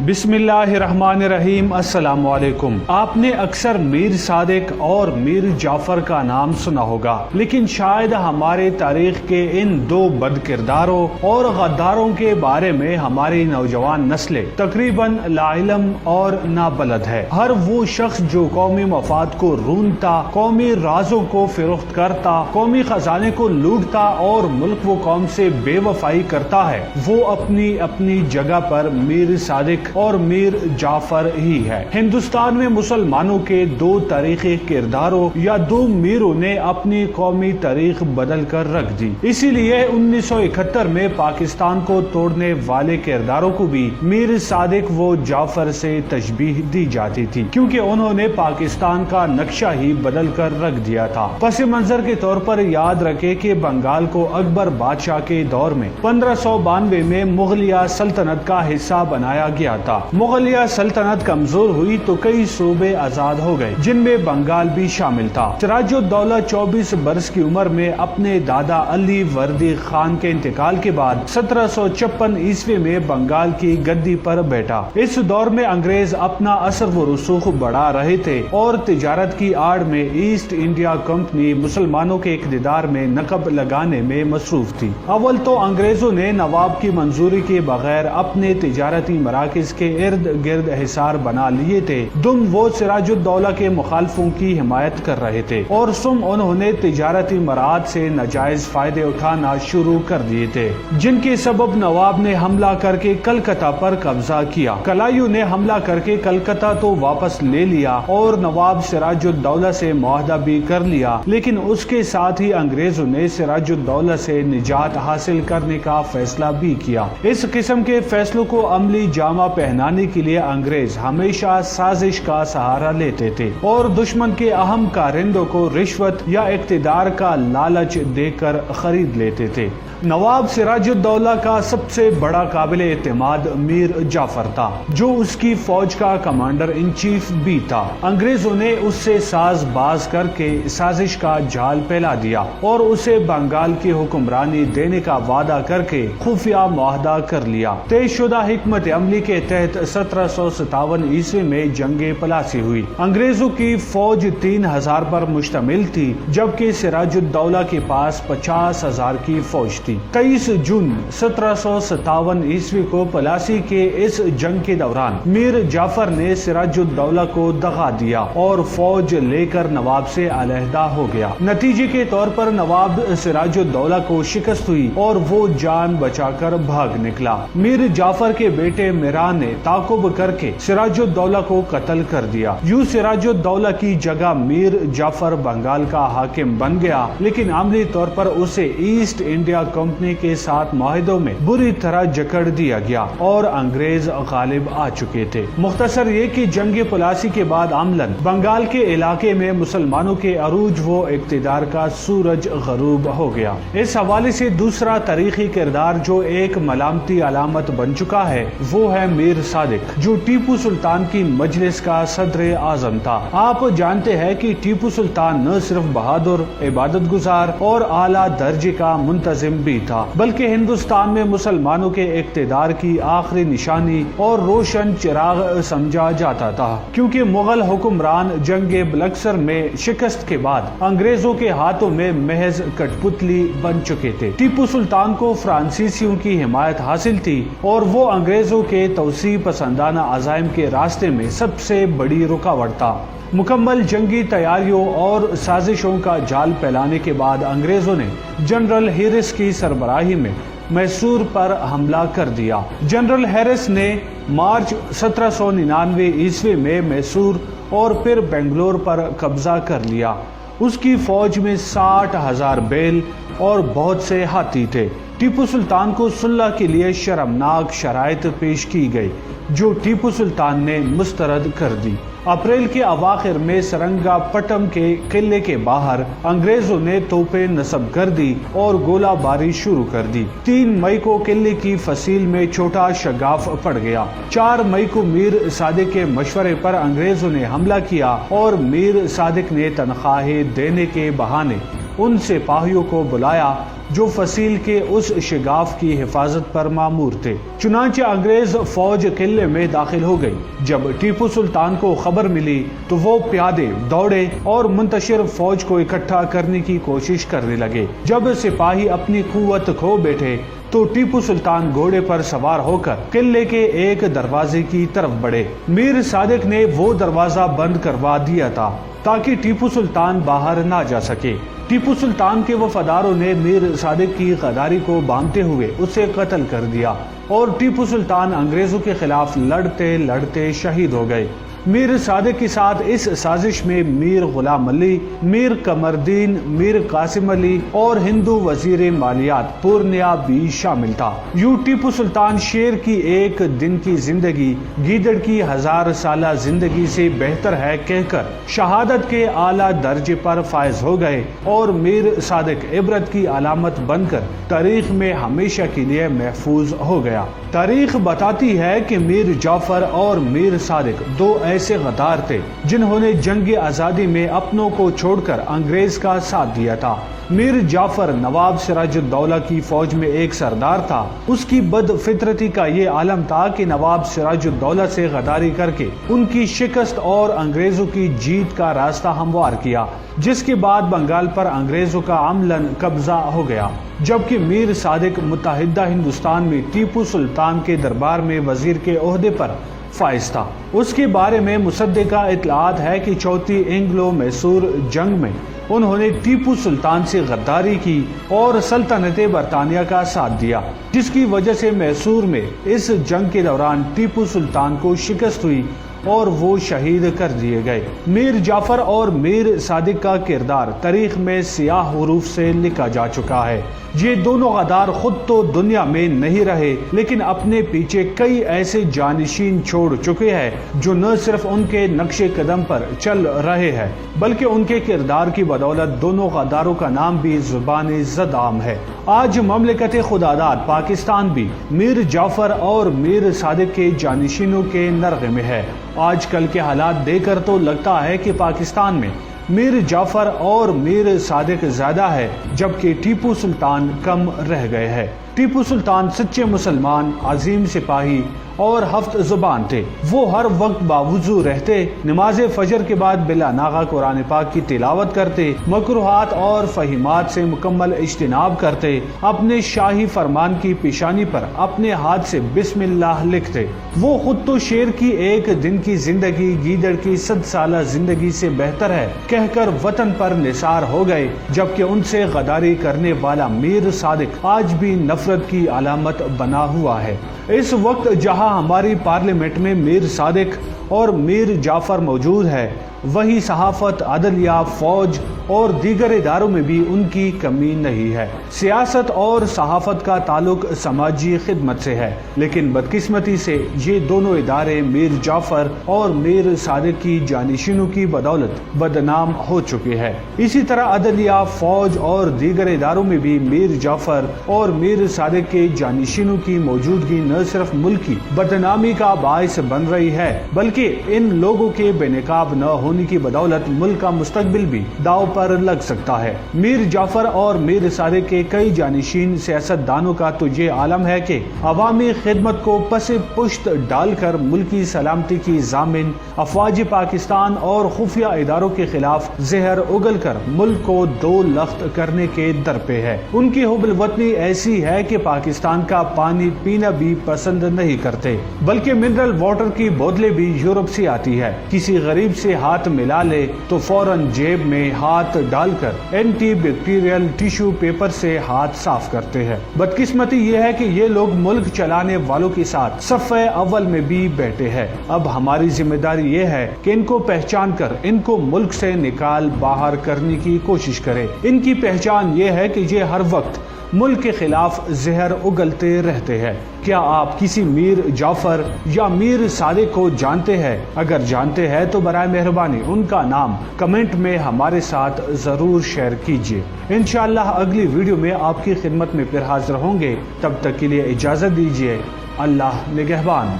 بسم اللہ الرحمن الرحیم۔ السلام علیکم۔ آپ نے اکثر میر صادق اور میر جعفر کا نام سنا ہوگا، لیکن شاید ہمارے تاریخ کے ان دو بد کرداروں اور غداروں کے بارے میں ہماری نوجوان نسلیں تقریباً لا علم اور نابلد ہے۔ ہر وہ شخص جو قومی مفاد کو رونتا، قومی رازوں کو فروخت کرتا، قومی خزانے کو لوٹتا اور ملک و قوم سے بے وفائی کرتا ہے، وہ اپنی اپنی جگہ پر میر صادق اور میر جعفر ہی ہے۔ ہندوستان میں مسلمانوں کے دو تاریخی کرداروں یا دو میروں نے اپنی قومی تاریخ بدل کر رکھ دی۔ اسی لیے 1971 میں پاکستان کو توڑنے والے کرداروں کو بھی میر صادق و جعفر سے تشبیہ دی جاتی تھی، کیونکہ انہوں نے پاکستان کا نقشہ ہی بدل کر رکھ دیا تھا۔ پس منظر کے طور پر یاد رکھے کہ بنگال کو اکبر بادشاہ کے دور میں 1592 میں مغلیہ سلطنت کا حصہ بنایا گیا تھا۔ مغلیہ سلطنت کمزور ہوئی تو کئی صوبے آزاد ہو گئے، جن میں بنگال بھی شامل تھا۔ سراج الدولہ 24 برس کی عمر میں اپنے دادا علی وردی خان کے انتقال کے بعد 1756 عیسوی میں بنگال کی گدی پر بیٹھا۔ اس دور میں انگریز اپنا اثر و رسوخ بڑھا رہے تھے اور تجارت کی آڑ میں ایسٹ انڈیا کمپنی مسلمانوں کے اقتدار میں نقب لگانے میں مصروف تھی۔ اول تو انگریزوں نے نواب کی منظوری کے بغیر اپنے تجارتی مراکز کے ارد گرد حصار بنا لیے تھے۔ دم وہ سراج الدولہ کے مخالفوں کی حمایت کر رہے تھے اور سم انہوں نے تجارتی مراعات سے ناجائز فائدے اٹھانا شروع کر دیے تھے، جن کے سبب نواب نے حملہ کر کے کلکتہ پر قبضہ کیا۔ کلائیوں نے حملہ کر کے کلکتہ تو واپس لے لیا اور نواب سراج الدولہ سے معاہدہ بھی کر لیا، لیکن اس کے ساتھ ہی انگریزوں نے سراج الدولہ سے نجات حاصل کرنے کا فیصلہ بھی کیا۔ اس قسم کے فیصلوں کو عملی جامہ پہنانے کے لیے انگریز ہمیشہ سازش کا سہارا لیتے تھے اور دشمن کے اہم کارندوں کو رشوت یا اقتدار کا لالچ دے کر خرید لیتے تھے۔ نواب سراج الدولہ کا سب سے بڑا قابل اعتماد میر جعفر تھا، جو اس کی فوج کا کمانڈر ان چیف بھی تھا۔ انگریزوں نے اس سے ساز باز کر کے سازش کا جال پھیلا دیا اور اسے بنگال کی حکمرانی دینے کا وعدہ کر کے خفیہ معاہدہ کر لیا۔ طے شدہ حکمت عملی کے تحت 1757 عیسوی میں جنگ پلاسی ہوئی۔ انگریزوں کی فوج 3000 پر مشتمل تھی، جبکہ سراج الدولہ کے پاس 50,000 کی فوج تھی۔ 23 جون 1757 عیسوی کو پلاسی کے اس جنگ کے دوران میر جعفر نے سراج الدولہ کو دغا دیا اور فوج لے کر نواب سے علیحدہ ہو گیا۔ نتیجے کے طور پر نواب سراج الدولہ کو شکست ہوئی اور وہ جان بچا کر بھاگ نکلا۔ میر جعفر کے بیٹے میران نے تعاقب کر کے سراج الدولہ کو قتل کر دیا۔ یوں سراج الدولہ کی جگہ میر جعفر بنگال کا حاکم بن گیا، لیکن عملی طور پر اسے ایسٹ انڈیا کمپنی کے ساتھ معاہدوں میں بری طرح جکڑ دیا گیا اور انگریز غالب آ چکے تھے۔ مختصر یہ کہ جنگ پلاسی کے بعد عملاً بنگال کے علاقے میں مسلمانوں کے عروج و اقتدار کا سورج غروب ہو گیا۔ اس حوالے سے دوسرا تاریخی کردار جو ایک ملامتی علامت بن چکا ہے، وہ ہے میر صادق، جو ٹیپو سلطان کی مجلس کا صدر اعظم تھا۔ آپ جانتے ہیں کہ ٹیپو سلطان نہ صرف بہادر، عبادت گزار اور اعلیٰ درجے کا منتظم بھی تھا، بلکہ ہندوستان میں مسلمانوں کے اقتدار کی آخری نشانی اور روشن چراغ سمجھا جاتا تھا، کیونکہ مغل حکمران جنگ بلکسر میں شکست کے بعد انگریزوں کے ہاتھوں میں محض کٹ پتلی بن چکے تھے۔ ٹیپو سلطان کو فرانسیسیوں کی حمایت حاصل تھی اور وہ انگریزوں کے توسیع پسندانہ عزائم کے راستے میں سب سے بڑی رکاوٹ تھا۔ مکمل جنگی تیاریوں اور سازشوں کا جال پھیلانے کے بعد انگریزوں نے جنرل ہیرس کی سربراہی میں میسور پر حملہ کر دیا۔ جنرل ہیرس نے مارچ 1799 عیسوی میں میسور اور پھر بنگلور پر قبضہ کر لیا۔ اس کی فوج میں 60,000 بیل اور بہت سے ہاتھی تھے۔ ٹیپو سلطان کو صلح کے لیے شرمناک شرائط پیش کی گئی، جو ٹیپو سلطان نے مسترد کر دی۔ اپریل کے اواخر میں سرنگا پٹم کے قلعے کے باہر انگریزوں نے توپیں نصب کر دی اور گولہ باری شروع کر دی۔ 3 مئی کو قلعے کی فصیل میں چھوٹا شگاف پڑ گیا۔ 4 مئی کو میر صادق کے مشورے پر انگریزوں نے حملہ کیا اور میر صادق نے تنخواہیں دینے کے بہانے ان سپاہیوں کو بلایا جو فصیل کے اس شگاف کی حفاظت پر مامور تھے۔ چنانچہ انگریز فوج قلعے میں داخل ہو گئی۔ جب ٹیپو سلطان کو خبر ملی تو وہ پیادے دوڑے اور منتشر فوج کو اکٹھا کرنے کی کوشش کرنے لگے۔ جب سپاہی اپنی قوت کھو بیٹھے تو ٹیپو سلطان گھوڑے پر سوار ہو کر قلعے کے ایک دروازے کی طرف بڑھے۔ میر صادق نے وہ دروازہ بند کروا دیا تھا تاکہ ٹیپو سلطان باہر نہ جا سکے۔ ٹیپو سلطان کے وفاداروں نے میر صادق کی غداری کو باندھتے ہوئے اسے قتل کر دیا اور ٹیپو سلطان انگریزوں کے خلاف لڑتے لڑتے شہید ہو گئے۔ میر صادق کے ساتھ اس سازش میں میر غلام علی، میر قمردین، میر قاسم علی اور ہندو وزیر مالیات پورنیا بھی شامل تھا۔ یوں ٹیپو سلطان شیر کی ایک دن کی زندگی گیدڑ کی 1000 سالہ زندگی سے بہتر ہے کہہ کر شہادت کے اعلیٰ درجے پر فائز ہو گئے اور میر صادق عبرت کی علامت بن کر تاریخ میں ہمیشہ کے لیے محفوظ ہو گیا۔ تاریخ بتاتی ہے کہ میر جعفر اور میر صادق دو ایسے غدار تھے جنہوں نے جنگ آزادی میں اپنوں کو چھوڑ کر انگریز کا ساتھ دیا تھا۔ میر جعفر نواب سراج الدولہ کی فوج میں ایک سردار تھا۔ اس کی بد فطرتی کا یہ عالم تھا کہ نواب سراج الدولہ سے غداری کر کے ان کی شکست اور انگریزوں کی جیت کا راستہ ہموار کیا، جس کے بعد بنگال پر انگریزوں کا عملاً قبضہ ہو گیا، جبکہ میر صادق متحدہ ہندوستان میں ٹیپو سلطان کے دربار میں وزیر کے عہدے پر فائز تھا۔ اس کے بارے میں مصدقہ اطلاعات ہے کہ چوتھی اینگلو میسور جنگ میں انہوں نے ٹیپو سلطان سے غداری کی اور سلطنت برطانیہ کا ساتھ دیا، جس کی وجہ سے میسور میں اس جنگ کے دوران ٹیپو سلطان کو شکست ہوئی اور وہ شہید کر دیے گئے۔ میر جعفر اور میر صادق کا کردار تاریخ میں سیاہ حروف سے لکھا جا چکا ہے۔ یہ دونوں غدار خود تو دنیا میں نہیں رہے لیکن اپنے پیچھے کئی ایسے جانشین چھوڑ چکے ہیں جو نہ صرف ان کے نقش قدم پر چل رہے ہیں بلکہ ان کے کردار کی بدولت دونوں غداروں کا نام بھی زبان زد عام ہے۔ آج مملکت خداداد پاکستان بھی میر جعفر اور میر صادق کے جانشینوں کے نرغے میں ہے۔ آج کل کے حالات دیکھ کر تو لگتا ہے کہ پاکستان میں میر جعفر اور میر صادق زیادہ ہے جبکہ ٹیپو سلطان کم رہ گئے ہیں۔ ٹیپو سلطان سچے مسلمان، عظیم سپاہی اور ہفت زبان تھے۔ وہ ہر وقت باوضو رہتے، نماز فجر کے بعد بلا ناغہ قرآن پاک کی تلاوت کرتے، مکروہات اور فہیمات سے مکمل اجتناب کرتے، اپنے شاہی فرمان کی پیشانی پر اپنے ہاتھ سے بسم اللہ لکھتے۔ وہ خود تو شیر کی ایک دن کی زندگی گیدڑ کی 100 سالہ زندگی سے بہتر ہے کہہ کر وطن پر نثار ہو گئے، جبکہ ان سے غداری کرنے والا میر صادق آج بھی نفرت کی علامت بنا ہوا ہے۔ اس وقت جہاں ہماری پارلیمنٹ میں میر صادق اور میر جعفر موجود ہے، وہی صحافت، عدلیہ، فوج اور دیگر اداروں میں بھی ان کی کمی نہیں ہے۔ سیاست اور صحافت کا تعلق سماجی خدمت سے ہے، لیکن بدقسمتی سے یہ دونوں ادارے میر جعفر اور میر صادق کی جانشینوں کی بدولت بدنام ہو چکے ہیں۔ اسی طرح عدلیہ، فوج اور دیگر اداروں میں بھی میر جعفر اور میر صادق کے جانشینوں کی موجودگی نہ صرف ملک کی بدنامی کا باعث بن رہی ہے بلکہ ان لوگوں کے بے نقاب نہ ہونے کی بدولت ملک کا مستقبل بھی داؤ پر لگ سکتا ہے۔ میر جعفر اور میر صادق کے کئی جانشین سیاست دانوں کا تو یہ عالم ہے کہ عوامی خدمت کو پس پشت ڈال کر ملکی سلامتی کی ضامن افواج پاکستان اور خفیہ اداروں کے خلاف زہر اگل کر ملک کو دو لخت کرنے کے در پہ ہے۔ ان کی حب الوطنی ایسی ہے کہ پاکستان کا پانی پینا بھی پسند نہیں کرتے بلکہ منرل واٹر کی بوتلیں بھی یورپ سے آتی ہے۔ کسی غریب سے ہاتھ ملا لے تو فوراً جیب میں ہاتھ ڈال کر اینٹی بیکٹیریل ٹیشو پیپر سے ہاتھ صاف کرتے ہیں۔ بدقسمتی یہ ہے کہ یہ لوگ ملک چلانے والوں کے ساتھ صف اول میں بھی بیٹھے ہیں۔ اب ہماری ذمہ داری یہ ہے کہ ان کو پہچان کر ان کو ملک سے نکال باہر کرنے کی کوشش کرے۔ ان کی پہچان یہ ہے کہ یہ ہر وقت ملک کے خلاف زہر اگلتے رہتے ہیں۔ کیا آپ کسی میر جعفر یا میر صادق کو جانتے ہیں؟ اگر جانتے ہیں تو برائے مہربانی ان کا نام کمنٹ میں ہمارے ساتھ ضرور شیئر کیجیے۔ انشاءاللہ اگلی ویڈیو میں آپ کی خدمت میں پھر حاضر ہوں گے۔ تب تک کے لیے اجازت دیجیے۔ اللہ نگہبان۔